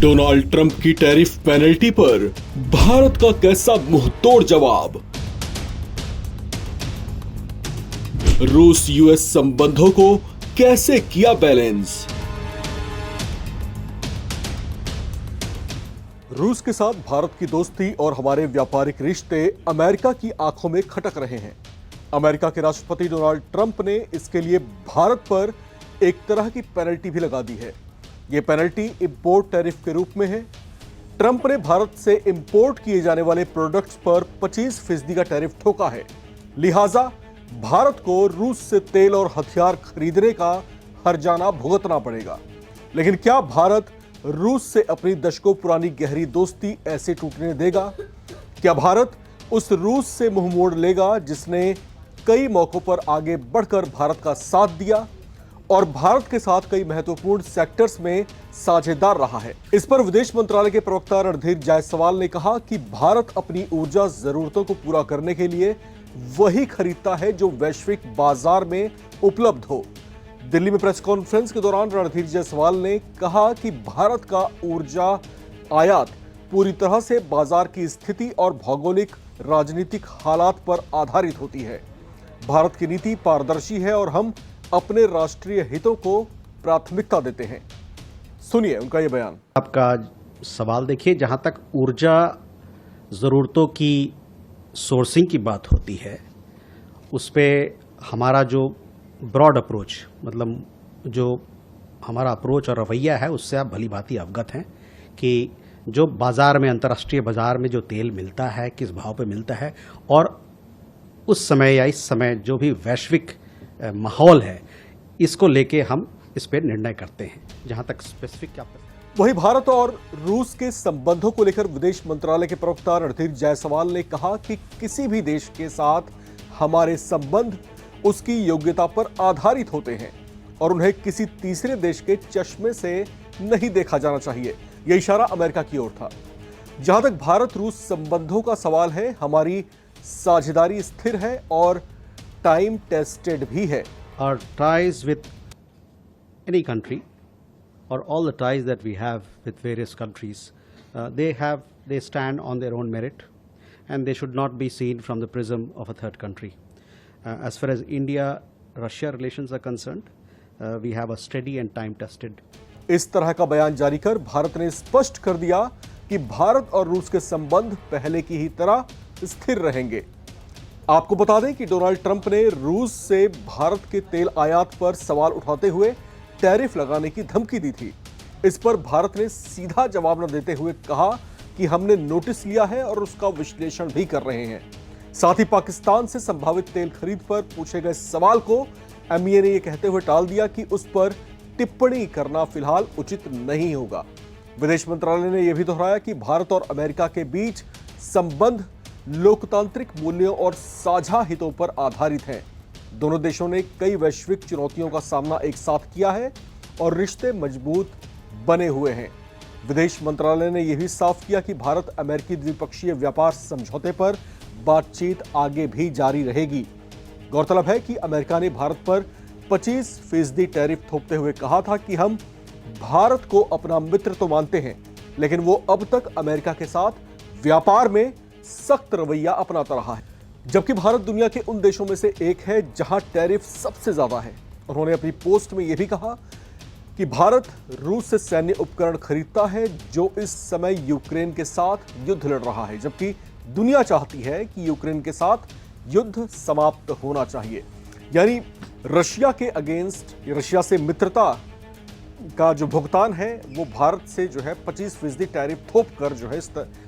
Donald Trump की tariff penalty पर भारत का कैसा मुंहतोड़ जवाब। रूस यूएस संबंधों को कैसे किया बैलेंस। रूस के साथ भारत की दोस्ती और हमारे व्यापारिक रिश्ते अमेरिका की आंखों में खटक रहे हैं। अमेरिका के राष्ट्रपति डोनाल्ड ट्रंप ने इसके लिए भारत पर एक तरह की पेनल्टी भी लगा दी है। यह पेनल्टी इंपोर्ट टैरिफ के रूप में है। ट्रंप ने भारत से इंपोर्ट किए जाने वाले प्रोडक्ट्स पर 25% का टैरिफ ठोका है। लिहाजा भारत को रूस से तेल और हथियार खरीदने का हर्जाना भुगतना पड़ेगा। लेकिन क्या भारत रूस से अपनी दशकों पुरानी गहरी दोस्ती ऐसे टूटने देगा? क्या भारत उस रूस से मुंह मोड़ लेगा जिसने कई मौकों पर आगे बढ़कर भारत का साथ दिया और भारत के साथ कई महत्वपूर्ण सेक्टर्स में साझेदार रहा है? इस पर विदेश मंत्रालय के प्रवक्ता रणधीर जायसवाल ने कहा कि भारत अपनी ऊर्जा जरूरतों को पूरा करने के लिए वही खरीदता है जो वैश्विक बाजार में उपलब्ध हो। दिल्ली में प्रेस कॉन्फ्रेंस के दौरान रणधीर जायसवाल ने कहा कि भारत का ऊर्जा आयात पूरी तरह से बाजार की स्थिति और भौगोलिक राजनीतिक हालात पर आधारित होती है। भारत की नीति पारदर्शी है और हम अपने राष्ट्रीय हितों को प्राथमिकता देते हैं। सुनिए उनका यह बयान। आपका सवाल देखिए, जहां तक ऊर्जा ज़रूरतों की सोर्सिंग की बात होती है, उस पे हमारा जो ब्रॉड अप्रोच, मतलब जो हमारा अप्रोच और रवैया है, उससे आप भली भांति अवगत हैं कि जो बाज़ार में, अंतर्राष्ट्रीय बाज़ार में जो तेल मिलता है, किस भाव पे मिलता है, और उस समय या इस समय जो भी वैश्विक माहौल है, इसको लेके हम इस पे निर्णय करते हैं। जहां तक स्पेसिफिक क्या वही भारत और रूस के संबंधों को लेकर विदेश मंत्रालय के प्रवक्ता रणधीर जायसवाल ने कहा कि किसी भी देश के साथ हमारे संबंध उसकी योग्यता पर आधारित होते हैं और उन्हें किसी तीसरे देश के चश्मे से नहीं देखा जाना चाहिए। यह इशारा अमेरिका की ओर था। जहां तक भारत रूस संबंधों का सवाल है, हमारी साझेदारी स्थिर है और टाइम टेस्टेड भी है। Our ties with any country or all the ties that we have with various countries, they stand on their own merit and they should not be seen from the prism of a third country. As far as India-Russia relations are concerned, we have a steady and time tested. इस तरह का बयान जारी कर भारत ने स्पष्ट कर दिया कि भारत और रूस के संबंध पहले की ही तरह स्थिर रहेंगे। आपको बता दें कि डोनाल्ड ट्रंप ने रूस से भारत के तेल आयात पर सवाल उठाते हुए टैरिफ लगाने की धमकी दी थी। इस पर भारत ने सीधा जवाब न देते हुए कहा कि हमने नोटिस लिया है और उसका विश्लेषण भी कर रहे हैं। साथ ही पाकिस्तान से संभावित तेल खरीद पर पूछे गए सवाल को एमईए ने यह कहते हुए टाल दिया कि उस पर टिप्पणी करना फिलहाल उचित नहीं होगा। विदेश मंत्रालय ने यह भी दोहराया कि भारत और अमेरिका के बीच संबंध लोकतांत्रिक मूल्यों और साझा हितों पर आधारित हैं। दोनों देशों ने कई वैश्विक चुनौतियों का सामना एक साथ किया है और रिश्ते मजबूत बने हुए हैं। विदेश मंत्रालय ने यह भी साफ किया कि भारत अमेरिकी द्विपक्षीय व्यापार समझौते पर बातचीत आगे भी जारी रहेगी। गौरतलब है कि अमेरिका ने भारत पर 25% टैरिफ थोपते हुए कहा था कि हम भारत को अपना मित्र तो मानते हैं, लेकिन वो अब तक अमेरिका के साथ व्यापार में सख्त रवैया अपनाता रहा है। जबकि भारत दुनिया के उन देशों में से एक है जहां टैरिफ सबसे ज्यादा है। उन्होंने अपनी पोस्ट में यह भी कहा कि भारत रूस से सैन्य उपकरण खरीदता है जो इस समय यूक्रेन के साथ युद्ध लड़ रहा है, जबकि दुनिया चाहती है कि यूक्रेन के साथ युद्ध समाप्त होना चाहिए। यानी रशिया के अगेंस्ट, रशिया से मित्रता का जो भुगतान है वो भारत से जो है 25% टैरिफ थोप कर जो है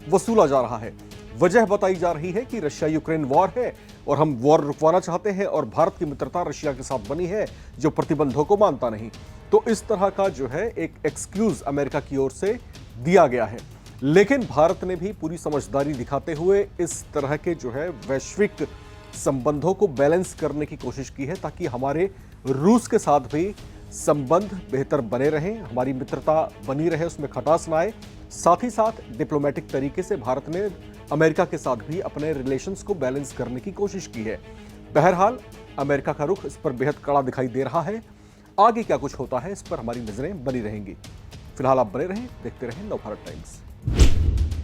वसूला जा रहा है। वजह बताई जा रही है कि रशिया यूक्रेन वॉर है और हम वॉर रुकवाना चाहते हैं और भारत की मित्रता रशिया के साथ बनी है जो प्रतिबंधों को मानता नहीं। तो इस तरह का जो है एक एक्सक्यूज अमेरिका की ओर से दिया गया है। लेकिन भारत ने भी पूरी समझदारी दिखाते हुए इस तरह के जो है वैश्विक संबंधों को बैलेंस करने की कोशिश की है ताकि हमारे रूस के साथ भी संबंध बेहतर बने रहें, हमारी मित्रता बनी रहे, उसमें खटास ना आए। साथ ही साथ डिप्लोमेटिक तरीके से भारत ने अमेरिका के साथ भी अपने रिलेशंस को बैलेंस करने की कोशिश की है। बहरहाल अमेरिका का रुख इस पर बेहद कड़ा दिखाई दे रहा है। आगे क्या कुछ होता है इस पर हमारी नजरें बनी रहेंगी। फिलहाल आप बने रहें, देखते रहें नवभारत टाइम्स।